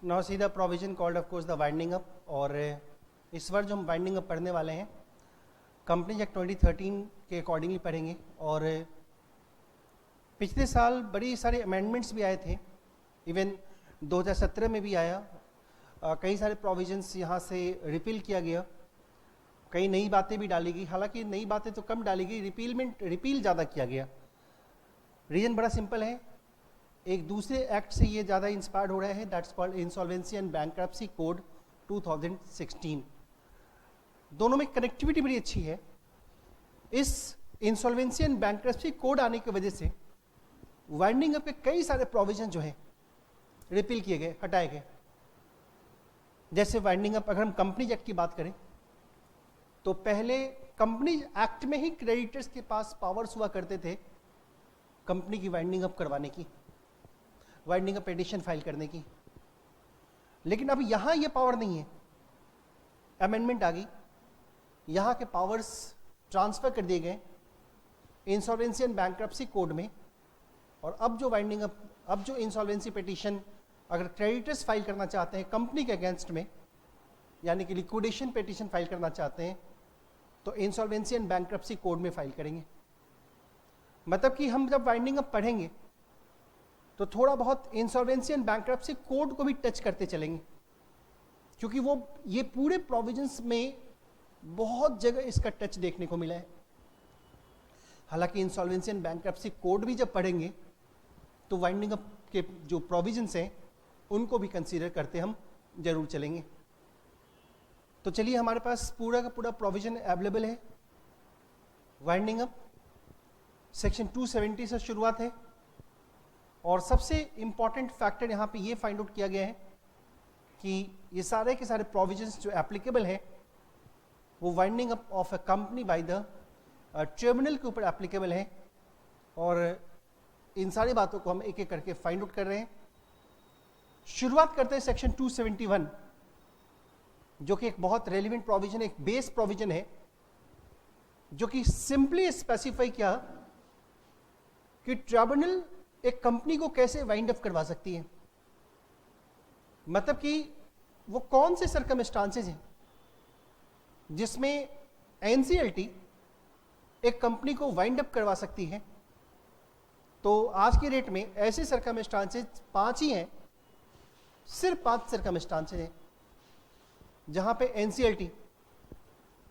Now see the provision called of course the winding up. और इस बार जो हम वाइंडिंग अप पढ़ने वाले हैं कंपनी एक्ट 2013 के अकॉर्डिंगली पढ़ेंगे। और पिछले साल बड़ी सारे अमेंडमेंट्स भी आए थे, इवन 2017 में भी आया। कई सारे प्रोविजंस यहाँ से रिपील किया गया, कई नई बातें भी डाली गई। हालांकि नई बातें तो कम डाली गई, रिपील ज़्यादा किया गया। रीजन बड़ा सिंपल है, एक दूसरे एक्ट से ये ज़्यादा इंस्पायर्ड हो रहा है, that's called insolvency and bankruptcy code 2016। दोनों में कनेक्टिविटी बड़ी अच्छी है। इस इंसॉल्वेंसी एंड बैंक्रप्सी कोड आने की वजह से वाइंडिंग अप के कई सारे प्रोविजन जो है रिपील किए गए, हटाए गए। जैसे वाइंडिंग अप, अगर हम कंपनीज एक्ट की बात करें तो पहले कंपनीज एक्ट में ही क्रेडिटर्स के पास पावर्स हुआ करते थे कंपनी की वाइंडिंग अप करवाने की, वाइंडिंग अप पिटीशन फाइल करने की। लेकिन अब यहां ये पावर नहीं है, अमेंडमेंट आ गई, यहां के पावर्स ट्रांसफर कर दिए गए इंसॉल्वेंसी एंड बैंक्रप्सी कोड में। और अब जो वाइंडिंग अप, अब जो इंसॉल्वेंसी पिटीशन अगर क्रेडिटर्स फाइल करना चाहते हैं कंपनी के अगेंस्ट में, यानी कि लिक्विडेशन पिटीशन फाइल करना चाहते हैं, तो इंसॉल्वेंसी एंड बैंक्रप्सी कोड में फाइल करेंगे। मतलब कि हम जब वाइंडिंग अप पढ़ेंगे तो थोड़ा बहुत इंसॉल्वेंसी एंड बैंक्रप्सी कोड को भी टच करते चलेंगे, क्योंकि वो ये पूरे प्रोविजंस में बहुत जगह इसका टच देखने को मिला है। हालांकि इंसॉल्वेंसी एंड बैंक्रप्सी कोड भी जब पढ़ेंगे तो वाइंडिंग अप के जो प्रोविजंस हैं उनको भी कंसीडर करते हम जरूर चलेंगे। तो चलिए, हमारे पास पूरा का पूरा प्रोविजन अवेलेबल है। वाइंडिंग अप सेक्शन 270 से शुरुआत है। और सबसे इंपॉर्टेंट फैक्टर यहाँ पे ये फाइंड आउट किया गया है कि ये सारे के सारे प्रोविजंस जो एप्लीकेबल है वो winding up of a company by the tribunal के ऊपर एप्लीकेबल है। और इन सारी बातों को हम एक एक करके फाइंड आउट कर रहे हैं। शुरुआत करते हैं सेक्शन 271, जो कि एक बहुत रेलिवेंट प्रोविजन, एक बेस प्रोविजन है, जो कि सिंपली स्पेसिफाई किया कि ट्रिब्यूनल एक कंपनी को कैसे वाइंड अप करवा सकती है। मतलब कि वो कौन से सर्कमस्टांसेस हैं जिसमें एनसीएलटी एक कंपनी को वाइंड अप करवा सकती है। तो आज की डेट में ऐसे सर्कमस्टांसेस 5 ही हैं, सिर्फ 5 सर्कमस्टांसेस हैं जहां पे एनसीएलटी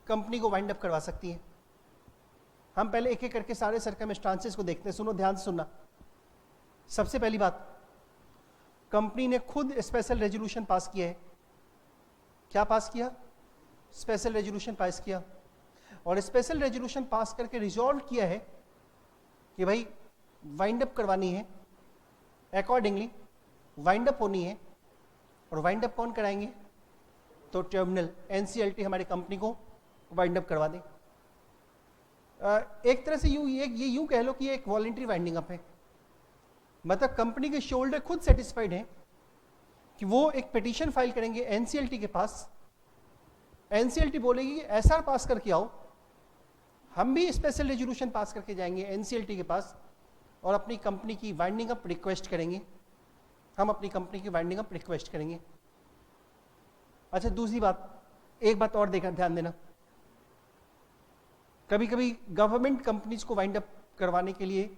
कंपनी को वाइंड अप करवा सकती है। हम पहले एक एक करके सारे सर्कमस्टांसेस को देखते हैं। सुनो, ध्यान से सुनना। सबसे पहली बात, कंपनी ने खुद स्पेशल रेजोल्यूशन पास किया है। क्या पास किया? स्पेशल रेजोल्यूशन पास किया। और स्पेशल रेजोल्यूशन पास करके रिजॉल्व किया है कि भाई वाइंड अप करवानी है, अकॉर्डिंगली वाइंड अप होनी है। और वाइंड अप कौन कराएंगे? तो ट्रिब्यूनल, एनसीएलटी हमारी कंपनी को वाइंड अप करवा दे। एक तरह से ये यूं कह लो कि ये एक वॉलंटरी वाइंडिंग अप है। मतलब कंपनी के शोल्डर खुद सेटिस्फाइड हैं कि वो एक पिटीशन फाइल करेंगे एनसीएलटी के पास। एनसीएलटी बोलेगी कि एसआर पास करके आओ, हम भी स्पेशल रेजोल्यूशन पास करके जाएंगे एनसीएलटी के पास और अपनी कंपनी की वाइंडिंग अप रिक्वेस्ट करेंगे। हम अपनी कंपनी की वाइंडिंग अप रिक्वेस्ट करेंगे। अच्छा, दूसरी बात, एक बात और देखना, ध्यान देना। कभी कभी गवर्नमेंट कंपनीज को वाइंड अप करवाने के लिए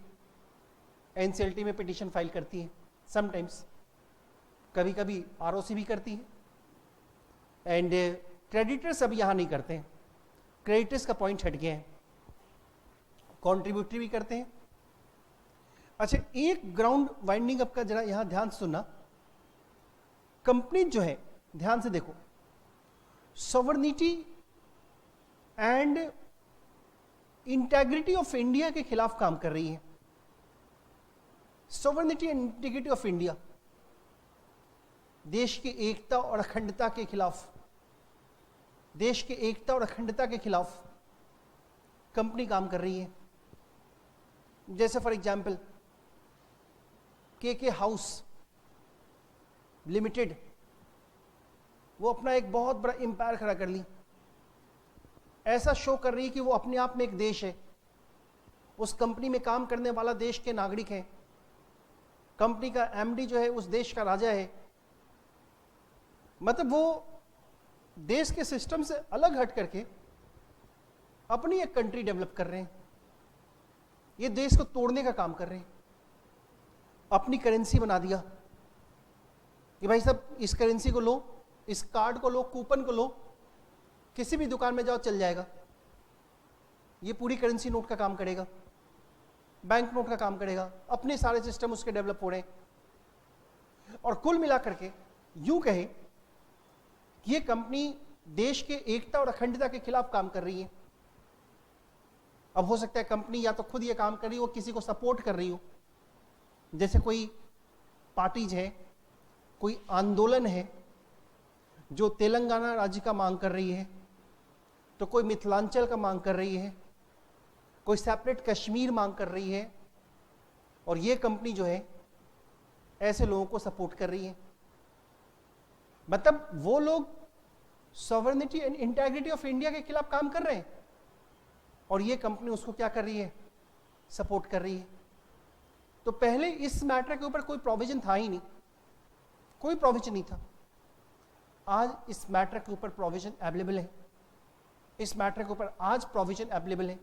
एनसीएलटी में पिटीशन फाइल करती है समटाइम्स, कभी कभी आरओसी भी करती है। एंड क्रेडिटर्स अभी यहां नहीं करते हैं, क्रेडिटर्स का पॉइंट हट गया है, कॉन्ट्रीब्यूटरी भी करते हैं। अच्छा, एक ग्राउंड वाइंडिंग अप का जरा यहां ध्यान सुनना। कंपनी जो है, ध्यान से देखो, sovereignty and integrity of India के खिलाफ काम कर रही है। Sovereignty and integrity of India, देश की एकता और अखंडता के खिलाफ, देश की एकता और अखंडता के खिलाफ कंपनी काम कर रही है। जैसे फॉर एग्जांपल के हाउस लिमिटेड, वो अपना एक बहुत बड़ा एम्पायर खड़ा कर ली, ऐसा शो कर रही है कि वो अपने आप में एक देश है। उस कंपनी में काम करने वाला देश के नागरिक हैं, कंपनी का एमडी जो है उस देश का राजा है, मतलब वो देश के सिस्टम से अलग हट करके अपनी एक कंट्री डेवलप कर रहे हैं, ये देश को तोड़ने का काम कर रहे हैं। अपनी करेंसी बना दिया कि भाई साहब इस करेंसी को लो, इस कार्ड को लो, कूपन को लो, किसी भी दुकान में जाओ चल जाएगा। ये पूरी करेंसी नोट का काम करेगा, बैंक नोट का काम करेगा, अपने सारे सिस्टम उसके डेवलप हो रहे हैं। और कुल मिलाकर के यूं कहे कि ये कंपनी देश के एकता और अखंडता के खिलाफ काम कर रही है। अब हो सकता है कंपनी या तो खुद ये काम कर रही हो, किसी को सपोर्ट कर रही हो, जैसे कोई पार्टीज है, कोई आंदोलन है जो तेलंगाना राज्य का मांग कर रही है, तो कोई मिथिलांचल का मांग कर रही है, कोई सेपरेट कश्मीर मांग कर रही है, और ये कंपनी जो है ऐसे लोगों को सपोर्ट कर रही है। मतलब वो लोग sovereignty and integrity of India के खिलाफ काम कर रहे हैं और ये कंपनी उसको क्या कर रही है, सपोर्ट कर रही है। तो पहले इस मैटर के ऊपर कोई प्रोविजन था ही नहीं, कोई प्रोविजन नहीं था। आज इस मैटर के ऊपर प्रोविजन अवेलेबल है, इस मैटर के ऊपर आज प्रोविजन अवेलेबल है।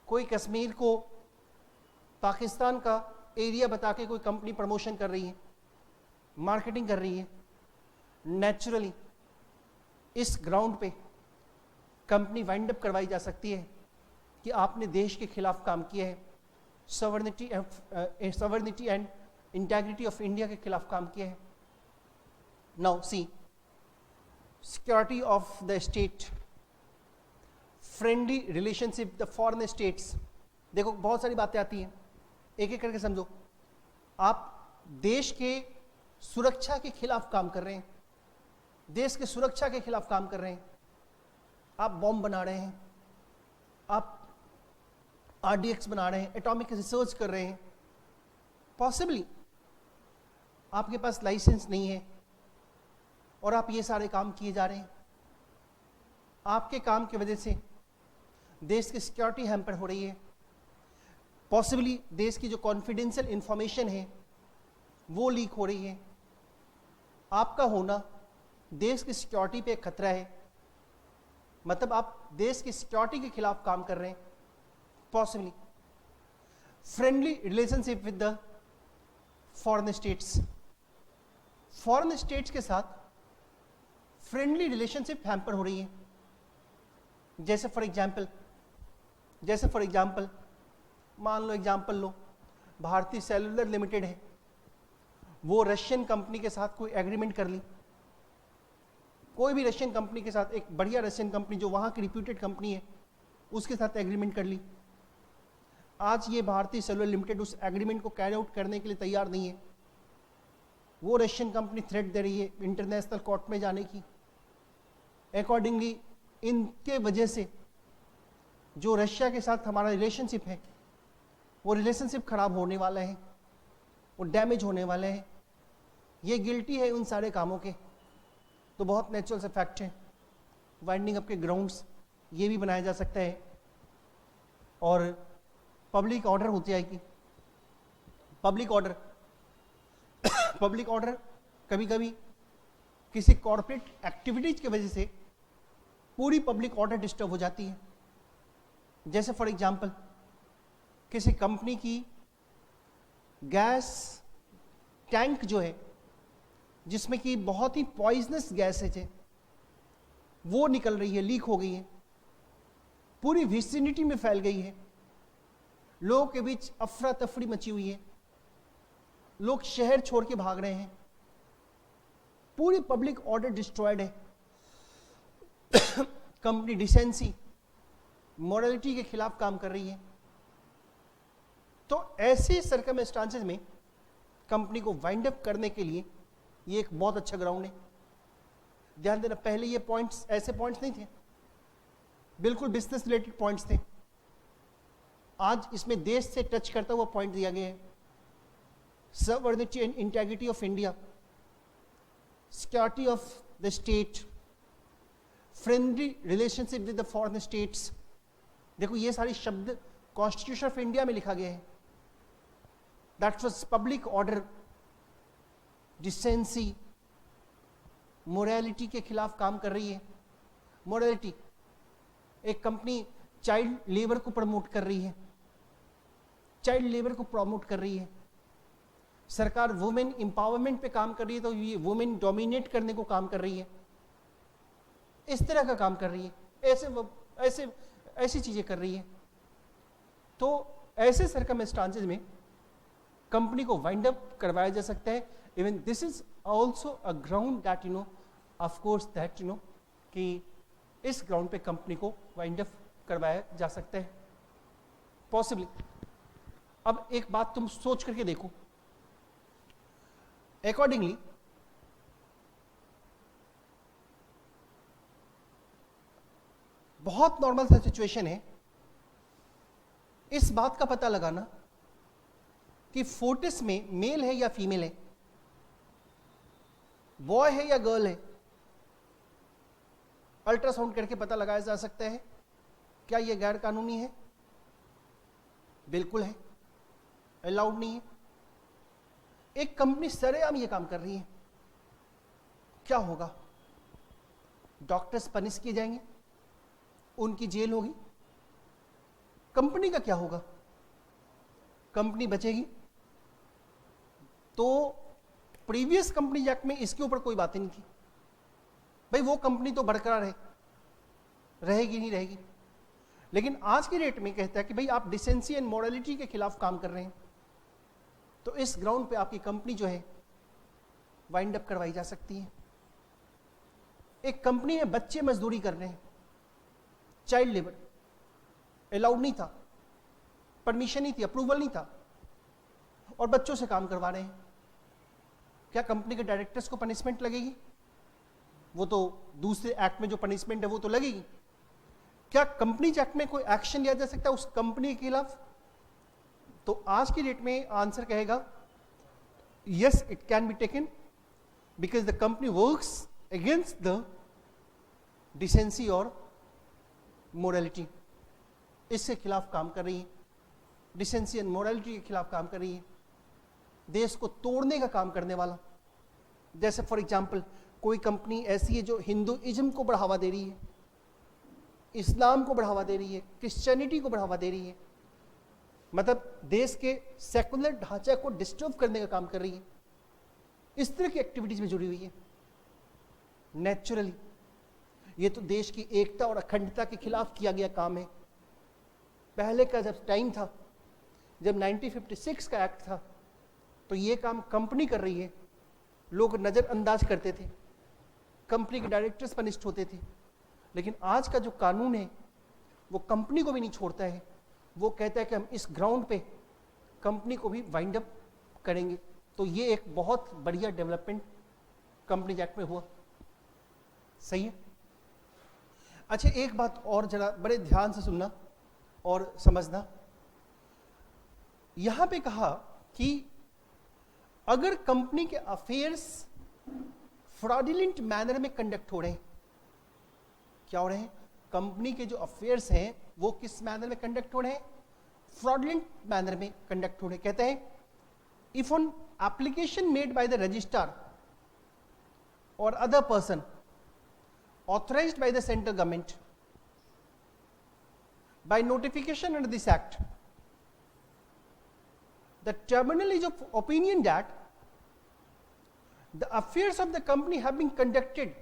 कोई कश्मीर को पाकिस्तान का एरिया बता के कोई कंपनी प्रमोशन कर रही है, मार्केटिंग कर रही है, नेचुरली इस ग्राउंड पे कंपनी वाइंड अप करवाई जा सकती है कि आपने देश के खिलाफ काम किया है, sovereignty and integrity of India के खिलाफ काम किया है। Now see, security of the state, friendly relationship the foreign states. देखो बहुत सारी बातें आती हैं, एक एक करके समझो। आप देश के सुरक्षा के खिलाफ काम कर रहे हैं, देश के सुरक्षा के खिलाफ काम कर रहे हैं, आप बॉम्ब बना रहे हैं, आप आरडीएक्स बना रहे हैं, एटॉमिक रिसर्च कर रहे हैं, पॉसिबली आपके पास लाइसेंस नहीं है और आप ये सारे काम किए जा रहे हैं। आपके काम की वजह से देश की सिक्योरिटी हैम्पर हो रही है, पॉसिबली देश की जो कॉन्फिडेंशियल इंफॉर्मेशन है वो लीक हो रही है। आपका होना देश की सिक्योरिटी पे एक खतरा है, मतलब आप देश की सिक्योरिटी के खिलाफ काम कर रहे हैं, possibly. Friendly relationship with the foreign states, foreign states के साथ फ्रेंडली रिलेशनशिप हैम्पर हो रही है। जैसे फॉर एग्जाम्पल मान लो, एग्जाम्पल लो, भारतीय सेलुलर लिमिटेड है, वो रशियन कंपनी के साथ कोई एग्रीमेंट कर ली, कोई भी रशियन कंपनी के साथ, एक बढ़िया रशियन कंपनी जो वहाँ की रिप्यूटेड कंपनी है उसके साथ एग्रीमेंट कर ली। आज ये भारतीय सेलुलर लिमिटेड उस एग्रीमेंट को कैरी आउट करने के लिए तैयार नहीं है, वो रशियन कंपनी थ्रेट दे रही है इंटरनेशनल कोर्ट में जाने की। अकॉर्डिंगली इनके वजह से जो रशिया के साथ हमारा रिलेशनशिप है वो रिलेशनशिप खराब होने वाला है, वो डैमेज होने वाले हैं। ये गिल्टी है उन सारे कामों के, तो बहुत नेचुरल से फैक्ट है। वाइंडिंग अप के ग्राउंड्स ये भी बनाया जा सकता है और पब्लिक ऑर्डर होती आएगी। पब्लिक ऑर्डर कभी कभी किसी कॉर्पोरेट एक्टिविटीज की वजह से पूरी पब्लिक ऑर्डर डिस्टर्ब हो जाती है। जैसे फॉर एग्जांपल किसी कंपनी की गैस टैंक जो है जिसमें कि बहुत ही पॉइजनस गैस है वो निकल रही है, लीक हो गई है, पूरी विसिनिटी में फैल गई है, लोगों के बीच अफरा तफरी मची हुई है, लोग शहर छोड़ के भाग रहे हैं, पूरी पब्लिक ऑर्डर डिस्ट्रॉयड है। कंपनी डिसेंसी, मॉरलिटी के खिलाफ काम कर रही है। तो ऐसे सर्कमस्टांसेस में कंपनी को वाइंड अप करने के लिए ये एक बहुत अच्छा ग्राउंड है। ध्यान देना, पहले ये पॉइंट्स ऐसे पॉइंट्स नहीं थे, बिल्कुल बिजनेस रिलेटेड पॉइंट्स थे। आज इसमें देश से टच करता हुआ पॉइंट दिया गया है। Sovereignty and integrity of India, security of the state, friendly relationship with the foreign states. देखो ये सारी शब्द कॉन्स्टिट्यूशन ऑफ इंडिया में लिखा गया है। That was public order, decency, morality के खिलाफ काम कर रही है। मोरालिटी, एक कंपनी चाइल्ड लेबर को प्रमोट कर रही है, चाइल्ड लेबर को प्रमोट कर रही है। सरकार वुमेन एम्पावरमेंट पे काम कर रही है, तो ये वुमेन डोमिनेट करने को काम कर रही है, इस तरह का काम कर रही है, ऐसे ऐसी चीजें कर रही है। तो ऐसे सर्कमस्टांसेस में कंपनी को वाइंड अप करवाया जा सकता है। Even this is also a ground that you know, of course that you know, कि इस ग्राउंड पे कंपनी को वाइंड अप करवाया जा सकता है पॉसिबली। अब एक बात तुम सोच करके देखो, अकॉर्डिंगली बहुत नॉर्मल सा सिचुएशन है इस बात का पता लगाना कि फोर्टिस में मेल है या फीमेल है, बॉय है या गर्ल है। अल्ट्रासाउंड करके पता लगाया जा सकता है। क्या यह गैर कानूनी है? बिल्कुल है, अलाउड नहीं है। एक कंपनी सरेआम ये काम कर रही है, क्या होगा? डॉक्टर्स पनिश किए जाएंगे, उनकी जेल होगी। कंपनी का क्या होगा? कंपनी बचेगी। तो प्रीवियस कंपनी एक्ट में इसके ऊपर कोई बात नहीं थी, भाई वो कंपनी तो बरकरार है, रहेगी नहीं रहेगी। लेकिन आज की डेट में कहता है कि भाई आप डिसेंसी एंड मोरालिटी के खिलाफ काम कर रहे हैं, तो इस ग्राउंड पे आपकी कंपनी जो है वाइंड अप करवाई जा सकती है। एक कंपनी में बच्चे मजदूरी कर रहे हैं, चाइल्ड लेबर अलाउड नहीं था, परमिशन नहीं थी, अप्रूवल नहीं था, और बच्चों से काम करवा रहे हैं। क्या कंपनी के डायरेक्टर्स को पनिशमेंट लगेगी? वो तो दूसरे एक्ट में जो पनिशमेंट है वो तो लगेगी। क्या कंपनी एक्ट में कोई एक्शन लिया जा सकता है उस कंपनी के खिलाफ? तो आज की डेट में आंसर कहेगा yes, it can be taken, because the company works against the decency और मोरालिटी, इसके खिलाफ काम कर रही है, डिसेंसी एंड मोरालिटी के खिलाफ काम कर रही है, देश को तोड़ने का काम करने वाला। जैसे फॉर एग्जांपल कोई कंपनी ऐसी है जो हिंदुइज्म को बढ़ावा दे रही है, इस्लाम को बढ़ावा दे रही है, क्रिश्चियनिटी को बढ़ावा दे रही है, मतलब देश के सेकुलर ढांचे को डिस्टर्ब करने का काम कर रही है, इस तरह की एक्टिविटीज में जुड़ी हुई है। नेचुरली ये तो देश की एकता और अखंडता के खिलाफ किया गया काम है। पहले का जब टाइम था, जब 1956 का एक्ट था, तो ये काम कंपनी कर रही है, लोग नजरअंदाज करते थे, कंपनी के डायरेक्टर्स पनिश्ड होते थे। लेकिन आज का जो कानून है वो कंपनी को भी नहीं छोड़ता है, वो कहता है कि हम इस ग्राउंड पे कंपनी को भी वाइंड अप करेंगे। तो ये एक बहुत बढ़िया डेवलपमेंट कंपनी एक्ट में हुआ। सही है। अच्छा, एक बात और जरा बड़े ध्यान से सुनना और समझना। यहां पे कहा कि अगर कंपनी के अफेयर्स फ्रॉडुलेंट मैनर में कंडक्ट हो रहे हैं, क्या हो रहे हैं? कंपनी के जो अफेयर्स हैं वो किस मैनर में कंडक्ट हो रहे हैं? फ्रॉडुलेंट मैनर में कंडक्ट हो रहे हैं। कहते हैं if on application made by the registrar और other person authorized by the central government by notification under this act, the tribunal is of opinion that the affairs of the company have been conducted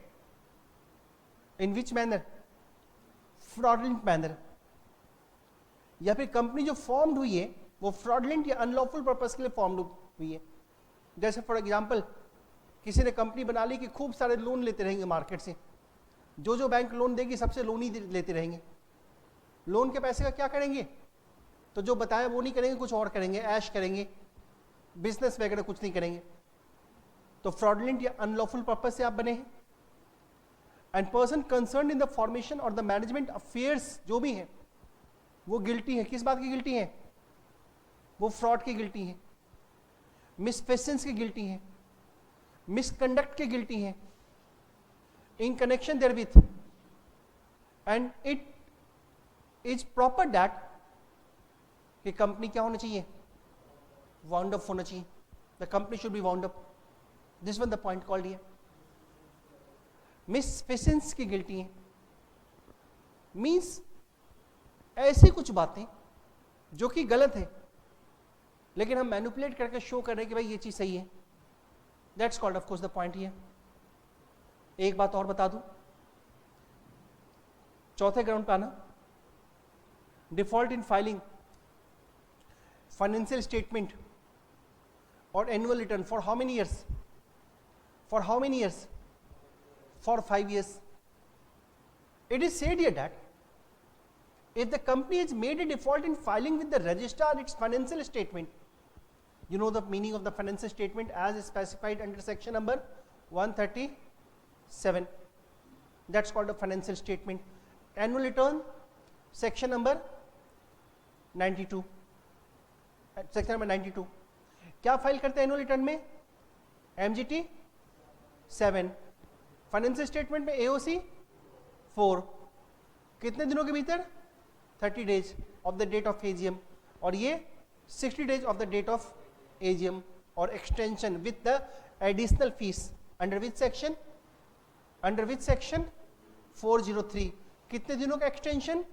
in which manner? fraudulent manner, या फिर company जो formed हुई है वो fraudulent या unlawful purpose के लिए formed हुई है। जैसे फॉर एग्जांपल किसी ने कंपनी बना ली कि खूब सारे लोन लेते रहेंगे मार्केट से, जो बैंक लोन देगी सबसे लोन ही लेते रहेंगे। लोन के पैसे का क्या करेंगे? तो जो बताया वो नहीं करेंगे, कुछ और करेंगे, ऐश करेंगे, बिजनेस वगैरह कुछ नहीं करेंगे। तो फ्रॉडुलेंट या अनलॉफुल पर्पस से आप बने हैं। And person concern in the formation और द मैनेजमेंट अफेयर्स जो भी हैं वो गिल्टी है। किस बात की गिल्टी है? वो फ्रॉड की गिल्टी है, मिसफेसेंस की गिल्टी है, मिसकंडक्ट की गिल्टी है in connection therewith, and it is proper that कि कंपनी क्या होना चाहिए? वाउंड अप होना चाहिए। The company should be wound up. This one the point called here. Misfeasance की गिल्टी हैं, मीन्स ऐसी कुछ बातें जो कि गलत है लेकिन हम मैनिपुलेट करके शो कर रहे हैं कि भाई ये चीज सही है. That's called of course the point here. एक बात और बता दूं, चौथे ग्राउंड पे आना, default in filing financial statement और annual return for how many years? For how many years? For 5 years. It is said here that if the company has made a default in filing with the registrar its financial statement, you know the meaning of the financial statement as specified under section number 137, that's called a financial statement. Annual return, section number 92, section number 92. क्या file करते हैं annual return में? MGT 7, financial statement में AOC 4. कितने दिनों के भीतर? 30 days of the date of AGM, और ये 60 days of the date of AGM, और extension with the additional fees under which section? Under which section? 403. कितने दिनों का एक्सटेंशन?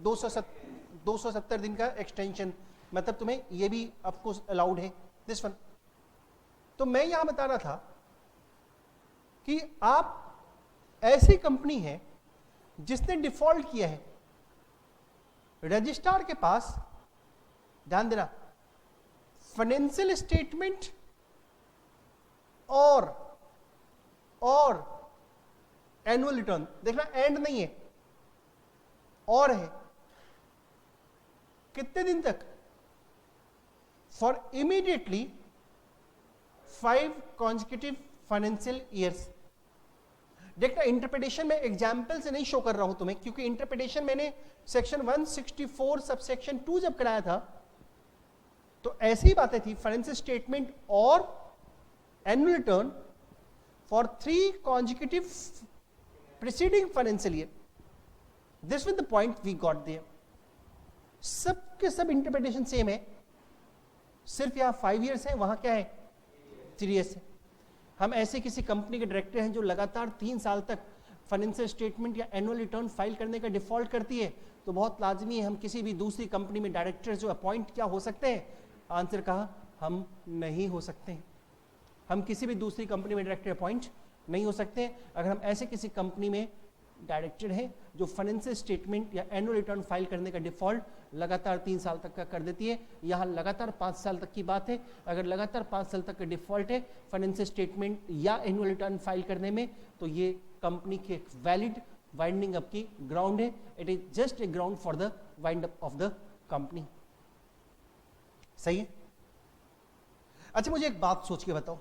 270 दिन का एक्सटेंशन, मतलब तुम्हें ये भी ऑफकोर्स अलाउड है दिस वन. तो मैं यहां बता रहा था कि आप ऐसी कंपनी है जिसने डिफॉल्ट किया है, रजिस्ट्रार के पास, ध्यान देना, फाइनेंशियल स्टेटमेंट और एनुअल रिटर्न, देखना एंड नहीं है, और है. कितने दिन तक? For immediately 5 consecutive financial years. देखना, इंटरप्रिटेशन में एग्जाम्पल से नहीं शो कर रहा हूं तुम्हें, क्योंकि इंटरप्रिटेशन मैंने सेक्शन 164 सबसेक्शन 2 जब कराया था तो ऐसी ही बातें थी. फाइनेंशियल स्टेटमेंट और annual return for 3 consecutive preceding financial year. This with the point we got there. सब के सब इंटरप्रिटेशन सेम है, सिर्फ यहां 5 years है, वहां क्या है? 3 years है. हम ऐसे किसी कंपनी के डायरेक्टर हैं जो लगातार 3 साल तक फाइनेंशियल स्टेटमेंट या एनुअल रिटर्न फाइल करने का डिफॉल्ट करती है, तो बहुत लाजमी है हम किसी भी दूसरी कंपनी में डायरेक्टर जो अपॉइंट क्या हो सकते हैं? आंसर कहा, हम नहीं हो सकते हैं. हम किसी भी दूसरी कंपनी में डायरेक्टर अपॉइंट नहीं हो सकते हैं. अगर हम ऐसे किसी कंपनी में डायरेक्टर हैं जो फाइनेंशियल स्टेटमेंट या एनुअल रिटर्न फाइल करने का डिफॉल्ट लगातार 3 साल तक का कर देती है, यहाँ लगातार 5 साल तक की बात है. अगर लगातार 5 साल तक का डिफॉल्ट है फाइनेंशियल स्टेटमेंट या एनुअल रिटर्न फाइल करने में, तो ये कंपनी की एक वैलिड वाइंडिंग अप की ग्राउंड है. It is just a ground for the wind up of the company. सही है? अच्छा, मुझे एक बात सोच के बताओ,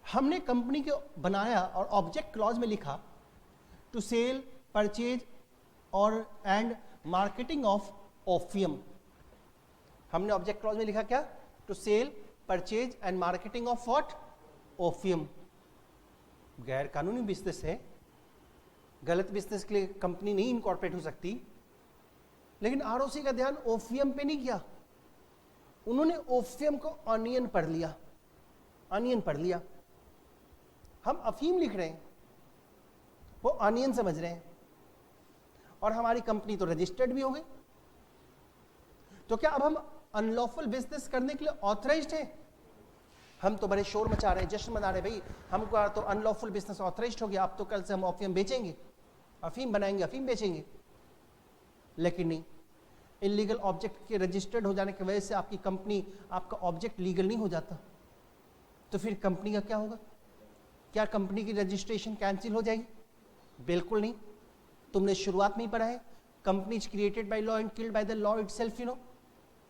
हमने कंपनी को बनाया और ऑब्जेक्ट क्लॉज में लिखा टू सेल, परचेज और एंड मार्केटिंग ऑफ ओफियम. हमने ऑब्जेक्ट क्लॉज में लिखा क्या? To sell, purchase and marketing of what? Opium. गैर कानूनी बिजनेस है, गलत बिजनेस के लिए कंपनी नहीं इनकॉर्पोरेट हो सकती. लेकिन आरओसी का ध्यान ओफियम पे नहीं किया, उन्होंने ओफियम को ऑनियन पढ़ लिया. ऑनियन पढ़ लिया. हम अफीम लिख रहे हैं, वो ऑनियन समझ रहे हैं, और हमारी कंपनी तो रजिस्टर्ड भी हो गई. तो क्या अब हम अनलॉफुल बिजनेस करने के लिए ऑथराइज्ड हैं? हम तो बड़े शोर मचा रहे हैं, जश्न मना रहे, भाई हमको तो अनलॉफुल बिजनेस ऑथराइज्ड हो गया, अब तो कल से हम अफीम बेचेंगे, अफीम बनाएंगे, अफीम बेचेंगे. लेकिन नहीं, इलीगल ऑब्जेक्ट के रजिस्टर्ड हो जाने की वजह से आपकी कंपनी, आपका ऑब्जेक्ट लीगल नहीं हो जाता. तो फिर कंपनी का क्या होगा? क्या कंपनी की रजिस्ट्रेशन कैंसिल हो जाएगी? बिल्कुल नहीं. तुमने शुरुआत में ही पढ़ा है, company is created by law and killed by the law itself. You know,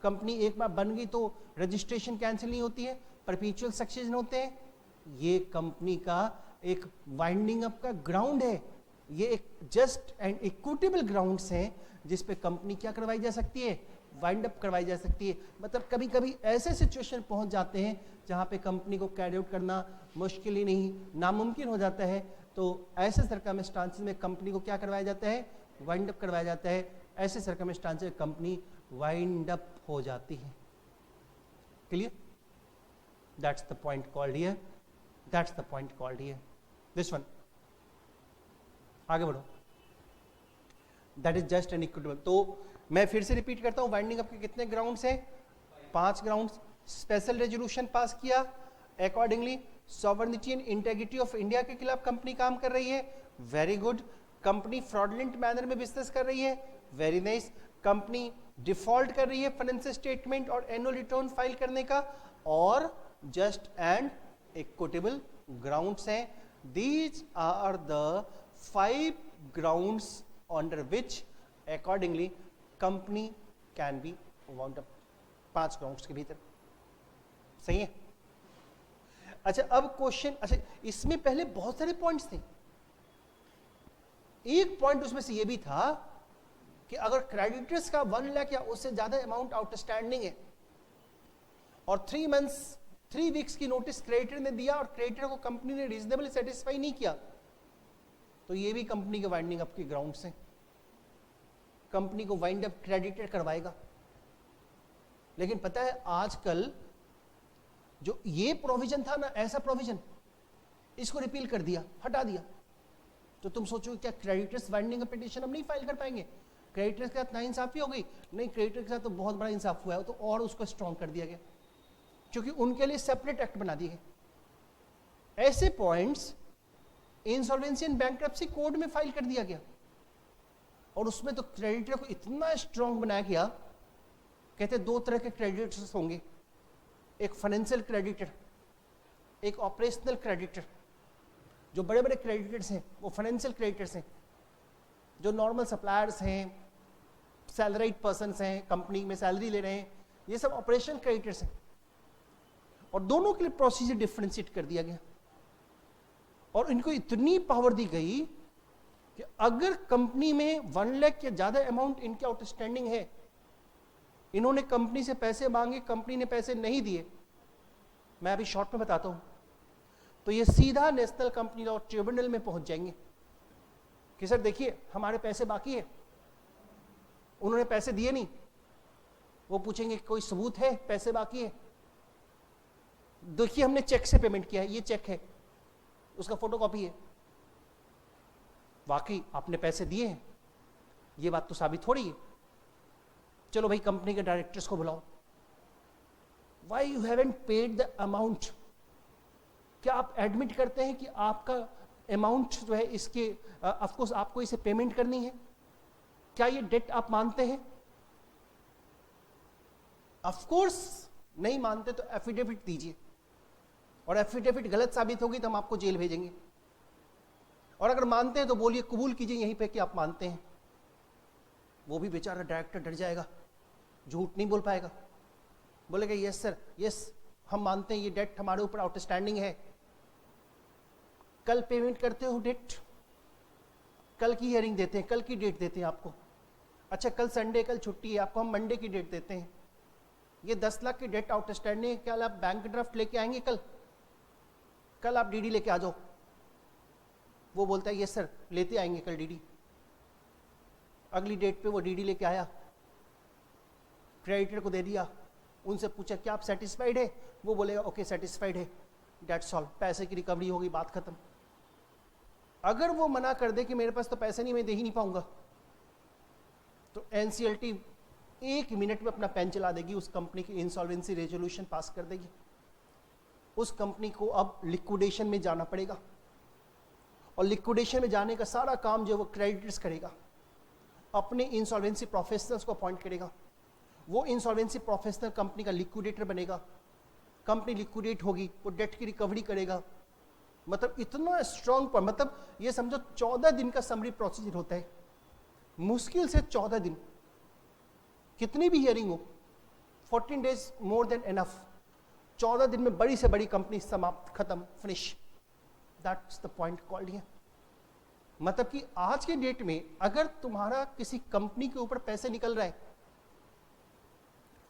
company एक बार बन गई तो रजिस्ट्रेशन कैंसिल नहीं होती है, परपेचुअल सक्सेशन होते हैं. ये कंपनी का एक वाइंडिंग अप का ग्राउंड है. ये एक जस्ट एंड इक्विटेबल ग्राउंड्स हैं जिस पे कंपनी क्या करवाई जा सकती है? वाइंड अप करवाई जा सकती है. मतलब कभी कभी ऐसे सिचुएशन पहुंच जाते हैं जहां पे कंपनी को कैरी आउट करना मुश्किल ही नहीं, नामुमकिन हो जाता है. तो ऐसे सर्कमस्टांसेस में कंपनी को क्या करवाया जाता है? वाइंड अप करवाया जाता है. ऐसे सर्कमस्टांसेस में कंपनी वाइंड अप हो जाती है. Clear? That's the point called here. That's the point called here. This one, आगे बढ़ो, that is just an equitable. तो मैं फिर से रिपीट करता हूं, वाइंडिंग अप के कितने ग्राउंड्स हैं? 5 ग्राउंड्स। स्पेशल रेजोल्यूशन पास किया, accordingly sovereignty and integrity of India के खिलाफ कंपनी काम कर रही है, very good. Company fraudulent manner में बिजनेस कर रही है, वेरी नाइस। कंपनी डिफॉल्ट कर रही है फाइनेंशियल स्टेटमेंट और एनुअल रिटर्न फाइल करने का, और जस्ट एंड इक्विटेबल ग्राउंड्स हैं। These are the 5 grounds under which accordingly company can be wound up. 5 grounds के भीतर, सही है? अच्छा, अब क्वेश्चन, अच्छा इसमें पहले बहुत सारे पॉइंट्स थे। एक पॉइंट उसमें से ये भी था कि अगर क्रेडिटर्स का 1 लाख या उससे ज्यादा अमाउंट आउटस्टैंडिंग है और 3 वीक्स की नोटिस क्रेडिटर ने दिया और क्रेडिटर को कंपनी ने रीजनेबली सेटिस्फाई नहीं किया, तो ये भी कंपनी के वाइंडिंग अप के ग्राउंड्स हैं। कंपनी को वाइंड अप क्रेडिटर करवाएगा। लेकिन पता है आजकल जो ये प्रोविजन था ना, ऐसा प्रोविजन, इसको रिपील कर दिया, हटा दिया। तो तुम सोचो क्या क्रेडिटर्स वाइंडिंग अप पिटीशन हम नहीं फाइल कर पाएंगे? क्रेडिटर्स के साथ नाइंसाफी हो गई? नहीं, क्रेडिटर के साथ तो बहुत बड़ा इंसाफ हुआ है, तो और उसको स्ट्रॉन्ग कर दिया गया, क्योंकि उनके लिए सेपरेट एक्ट बना दिए गए। ऐसे points insolvency and bankruptcy code में फाइल कर दिया गया, और उसमें तो क्रेडिटर को इतना स्ट्रॉन्ग बनाया गया, कहते 2 तरह के क्रेडिटर्स होंगे, एक फाइनेंशियल क्रेडिटर, एक ऑपरेशनल क्रेडिटर। जो बड़े बड़े क्रेडिटर्स हैं वो फाइनेंशियल क्रेडिटर्स हैं, जो नॉर्मल सप्लायर्स हैं, सैलरीड पर्सन्स हैं, कंपनी में सैलरी ले रहे हैं, ये सब ऑपरेशनल क्रेडिटर्स हैं। और दोनों के लिए प्रोसीजर डिफरेंशिएट कर दिया गया, और इनको इतनी पावर दी गई कि अगर कंपनी में 1 लाख या ज्यादा अमाउंट इनके आउटस्टैंडिंग है, इन्होंने कंपनी से पैसे मांगे, कंपनी ने पैसे नहीं दिए, मैं अभी शॉर्ट में बताता हूं, तो ये सीधा नेशनल कंपनी लॉ ट्रिब्यूनल में पहुंच जाएंगे कि सर देखिए हमारे पैसे बाकी है, उन्होंने पैसे दिए नहीं। वो पूछेंगे कोई सबूत है पैसे बाकी है? देखिए हमने चेक से पेमेंट किया है, ये चेक है, उसका फोटोकॉपी है, वाकई आपने पैसे दिए हैं, ये बात तो साबित हो रही है। चलो भाई कंपनी के डायरेक्टर्स को बुलाओ, why you haven't paid the amount? क्या आप एडमिट करते हैं कि आपका अमाउंट जो है इसके ऑफकोर्स आपको इसे पेमेंट करनी है? क्या ये डेट आप मानते हैं? ऑफकोर्स नहीं मानते तो एफिडेविट दीजिए, और एफिडेविट गलत साबित होगी तो हम आपको जेल भेजेंगे। और अगर मानते हैं तो बोलिए, कबूल कीजिए यहीं पे कि आप मानते हैं। वो भी बेचारा डायरेक्टर डर जाएगा, झूठ नहीं बोल पाएगा, बोलेगा यस सर, यस हम मानते हैं ये डेट हमारे ऊपर आउटस्टैंडिंग है, कल पेमेंट करते हो डेट, कल की हियरिंग देते हैं, कल की डेट देते हैं आपको। अच्छा कल संडे, कल छुट्टी है, आपको हम मंडे की डेट देते हैं। ये 10 लाख की डेट आउटस्टैंडिंग है, कल आप बैंक ड्राफ्ट लेके आएंगे, कल आप डीडी लेके आ जाओ। वो बोलता है यस सर लेते आएंगे कल डीडी। अगली डेट पे वो डीडी लेके आया, क्रेडिटर को दे दिया, उनसे पूछा क्या आप सेटिस्फाइड है? वो बोलेगा ओके सेटिस्फाइड है, डेट्स ऑल, पैसे की रिकवरी होगी, बात खत्म। अगर वो मना कर दे कि मेरे पास तो पैसे नहीं, मैं दे ही नहीं पाऊंगा, तो एनसीएलटी 1 मिनट में अपना पेन चला देगी, उस कंपनी की इंसॉल्वेंसी रेजोल्यूशन पास कर देगी। उस कंपनी को अब लिक्विडेशन में जाना पड़ेगा, और लिक्विडेशन में जाने का सारा काम जो वो क्रेडिटर्स करेगा, अपने इंसॉल्वेंसी प्रोफेशनल्स को अपॉइंट करेगा। वो इंसॉल्वेंसी प्रोफेशनल कंपनी का लिक्विडेटर बनेगा, कंपनी लिक्विडेट होगी, वो डेट की रिकवरी करेगा। मतलब इतना स्ट्रॉन्ग, मतलब ये समझो 14 दिन का समरी प्रोसीजर होता है, मुश्किल से 14 दिन, कितनी भी हियरिंग हो, 14 डेज मोर देन एनफ। 14 दिन में बड़ी से बड़ी कंपनी समाप्त, खत्म, finish. That's the point called here. मतलब कि आज के डेट में अगर तुम्हारा किसी कंपनी के ऊपर पैसे निकल रहा है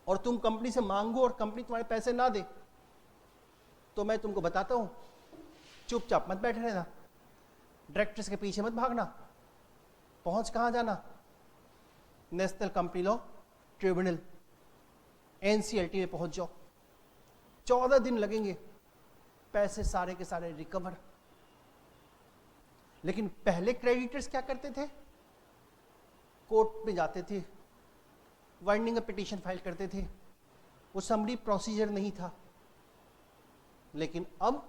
और तुम कंपनी से मांगो और कंपनी तुम्हारे पैसे ना दे, तो मैं तुमको बताता हूं, चुपचाप मत बैठे रहना, डायरेक्टर्स के पीछे मत भागना। पहुंच कहां जाना? National company law tribunal, NCLT में पहुंच जाओ। 14 दिन लगेंगे, पैसे सारे के सारे रिकवर। लेकिन पहले क्रेडिटर्स क्या करते थे, कोर्ट में जाते थे, वाइंडिंग अप पिटीशन फाइल करते थे, वो समरी प्रोसीजर नहीं था। लेकिन अब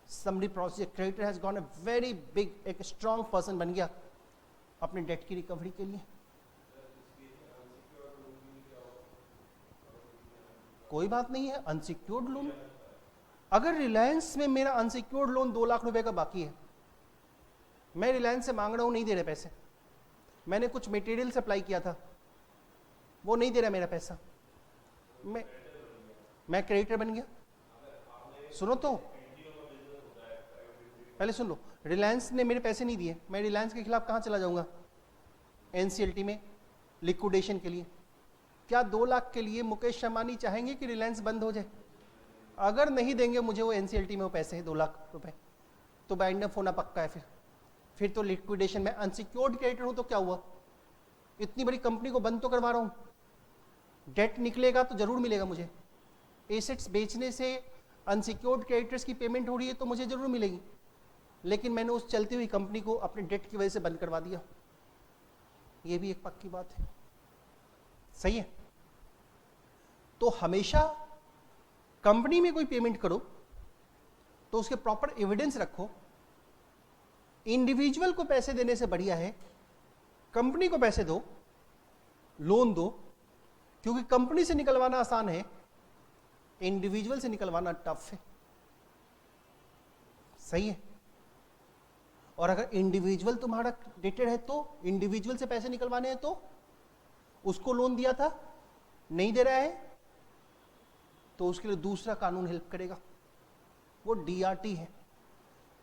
summary procedure, creditor has gone a very big, एक स्ट्रॉन्ग पर्सन बन गया अपने डेट की रिकवरी के लिए। कोई बात नहीं है, अनसिक्योर्ड लोन, अगर रिलायंस में मेरा अनसिक्योर्ड लोन 2 लाख रुपए का बाकी है, मैं रिलायंस से मांग रहा हूं, नहीं दे रहे पैसे, मैंने कुछ मटेरियल सप्लाई किया था, वो नहीं दे रहा मेरा पैसा, मैं क्रेडिटर बन गया। सुनो तो, पहले सुन लो, रिलायंस ने मेरे पैसे नहीं दिए, मैं रिलायंस के खिलाफ कहां चला जाऊंगा, एनसीएलटी में लिक्विडेशन के लिए। क्या 2 लाख के लिए मुकेश अंबानी चाहेंगे कि रिलायंस बंद हो जाए? अगर नहीं देंगे मुझे वो एनसीएलटी में वो पैसे 2 लाख रुपए, तो बाइंड अप होना पक्का है। फिर तो लिक्विडेशन में, अनसिक्योर्ड क्रेडिटर हूं तो क्या हुआ, इतनी बड़ी कंपनी को बंद तो करवा रहा हूं, डेट निकलेगा तो जरूर मिलेगा मुझे, एसेट्स बेचने से अनसिक्योर्ड क्रेडिटर्स की पेमेंट हो रही है तो मुझे जरूर मिलेगी, लेकिन मैंने उस चलती हुई कंपनी को अपने डेट की वजह से बंद करवा दिया, ये भी एक पक्की बात है। सही है? तो हमेशा कंपनी में कोई पेमेंट करो तो उसके प्रॉपर एविडेंस रखो। इंडिविजुअल को पैसे देने से बढ़िया है कंपनी को पैसे दो, लोन दो, क्योंकि कंपनी से निकलवाना आसान है, इंडिविजुअल से निकलवाना टफ है। सही है? और अगर इंडिविजुअल तुम्हारा डेटेड है तो इंडिविजुअल से पैसे निकलवाने हैं तो उसको लोन दिया था, नहीं दे रहा है, तो उसके लिए दूसरा कानून हेल्प करेगा, वो डीआरटी है,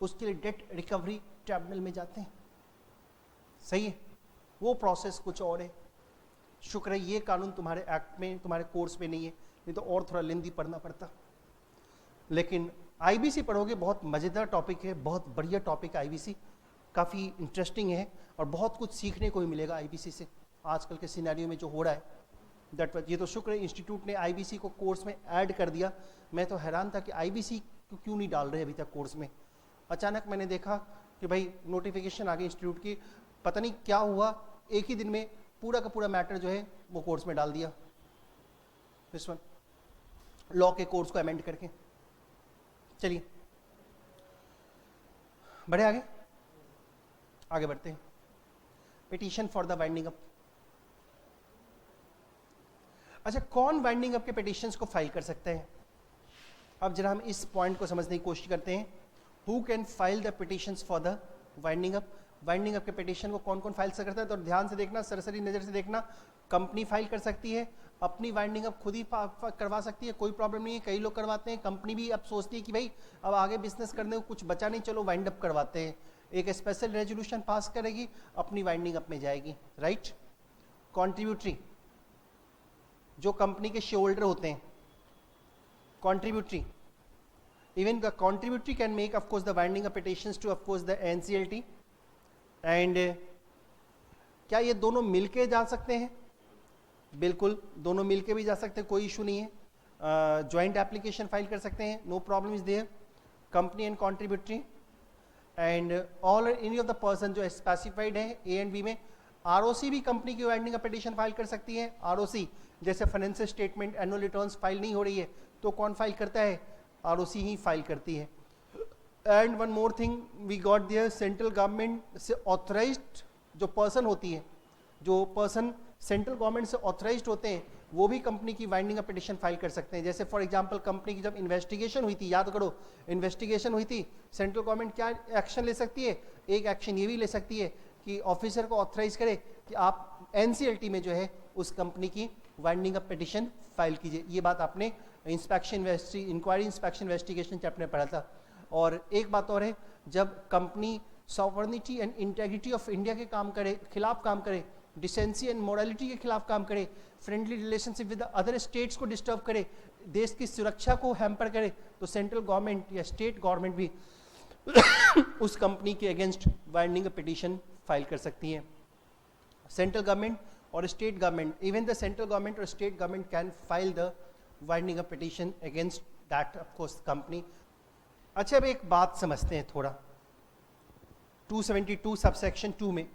उसके लिए डेट रिकवरी ट्रिब्यूनल में जाते हैं। सही है? वो प्रोसेस कुछ और है। शुक्र है ये कानून तुम्हारे एक्ट में, तुम्हारे कोर्स में नहीं है, नहीं तो और थोड़ा लेंदी पढ़ना पड़ता। लेकिन आईबीसी पढ़ोगे, बहुत मजेदार टॉपिक है, बहुत बढ़िया टॉपिक है आईबीसी, काफी इंटरेस्टिंग है और बहुत कुछ सीखने को भी मिलेगा आईबीसी से, आजकल के सिनेरियो में जो हो रहा है। ये तो शुक्र है इंस्टीट्यूट ने आईबीसी को कोर्स में ऐड कर दिया। मैं तो हैरान था कि आईबीसी को क्यों नहीं डाल रहे अभी तक कोर्स में। अचानक मैंने देखा कि भाई नोटिफिकेशन आ गई इंस्टीट्यूट की, पता नहीं क्या हुआ, एक ही दिन में पूरा का पूरा मैटर जो है वो कोर्स में डाल दिया, दिस वन, लॉ के कोर्स को अमेंड करके। चलिए बढ़े आगे बढ़ते हैं। Petition for the winding up. अच्छा, कौन वाइंडिंग अप के पिटीशंस को फाइल कर सकते हैं? अब जरा हम इस पॉइंट को समझने की कोशिश करते हैं। Who can file the petitions for the winding up? Winding up के पिटीशन को कौन कौन फाइल कर सकता है? तो ध्यान से देखना, सरसरी नजर से देखना। कंपनी फाइल कर सकती है, अपनी वाइंडिंग अप खुद ही करवा सकती है, कोई प्रॉब्लम नहीं है, कई लोग करवाते हैं। कंपनी भी अब सोचती है कि भाई अब आगे बिजनेस करने को कुछ बचा नहीं, चलो वाइंड अप करवाते हैं, एक स्पेशल रेजोल्यूशन पास करेगी, अपनी वाइंडिंग अप में जाएगी, राइट। कॉन्ट्रीब्यूटरी, जो कंपनी के शेयर होल्डर होते हैं, contributory, even the contributory can make of course the winding up petitions to of course the NCLT and क्या ये दोनों मिलके जा सकते हैं? बिल्कुल, दोनों मिलके भी जा सकते हैं, कोई इशू नहीं है। जॉइंट एप्लीकेशन फाइल कर सकते हैं, no problem is there. Company and contributory and all any of the person जो स्पेसिफाइड है ए एंड बी में। आरओसी भी कंपनी की वाइंडिंग अप पिटीशन फाइल कर सकती है। आरओसी जैसे financial statement, annual returns file नहीं हो रही है तो कौन फाइल करता है? आरओसी ही फाइल करती है। And one more thing we got there, central government से ऑथराइज्ड जो पर्सन होती है, जो पर्सन सेंट्रल गवर्नमेंट से ऑथराइज्ड होते हैं, वो भी कंपनी की वाइंडिंग अप पिटीशन फाइल कर सकते हैं। जैसे फॉर एग्जांपल कंपनी की जब इन्वेस्टिगेशन हुई थी, याद करो इन्वेस्टिगेशन हुई थी, सेंट्रल गवर्नमेंट क्या एक्शन ले सकती है? एक एक्शन ये भी ले सकती है कि ऑफिसर को ऑथराइज करे कि आप एनसीएलटी में जो है उस कंपनी की वाइंडिंग अप पिटीशन फाइल कीजिए। ये बात आपने इंक्वायरी इंस्पेक्शन इन्वेस्टिगेशन चैप्टर में पढ़ा था। और एक बात और है, जब company sovereignty and integrity of India के खिलाफ काम करे, डिसेंसी एंड मोरालिटी के खिलाफ काम करे, friendly relationship with other states को डिस्टर्ब करे, देश की सुरक्षा को हैम्पर करे, तो सेंट्रल गवर्नमेंट या स्टेट गवर्नमेंट भी उस कंपनी के against winding up petition file कर सकती है। सेंट्रल गवर्नमेंट और state government, even the central government और state government can file the winding up petition against that of course company. अच्छा, अब एक बात समझते हैं थोड़ा। 272 सबसेक्शन 2 में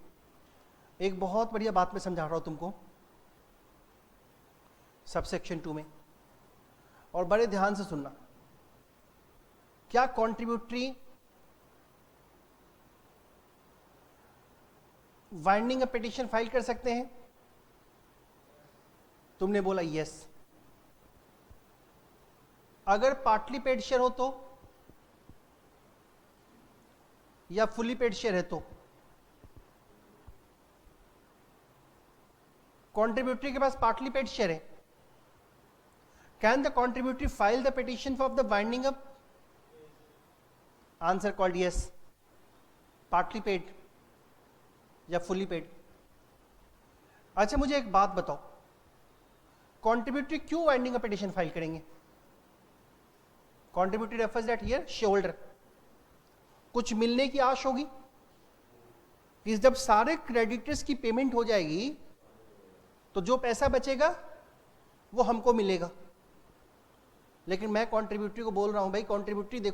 एक बहुत बढ़िया बात मैं समझा रहा हूं तुमको, सबसेक्शन 2 में, और बड़े ध्यान से सुनना। क्या contributory winding up petition file कर सकते हैं? तुमने बोला यस। अगर पार्टली पेड शेयर हो तो, या फुली पेड शेयर है तो? कॉन्ट्रीब्यूटरी के पास पार्टली पेड शेयर है, can the contributory file the petition for the winding up? Answer called yes. Partly paid या फुली पेड? अच्छा मुझे एक बात बताओ, कॉन्ट्रीब्यूटरी क्यों वाइंडिंग अप पिटीशन फाइल करेंगे? Contributory refers that here share holder, कुछ मिलने की आश होगी कि जब सारे क्रेडिटर्स की पेमेंट हो जाएगी तो जो पैसा बचेगा वो हमको मिलेगा। लेकिन मैं कॉन्ट्रीब्यूटरी को बोल रहा हूं, भाई कॉन्ट्रीब्यूटरी देखो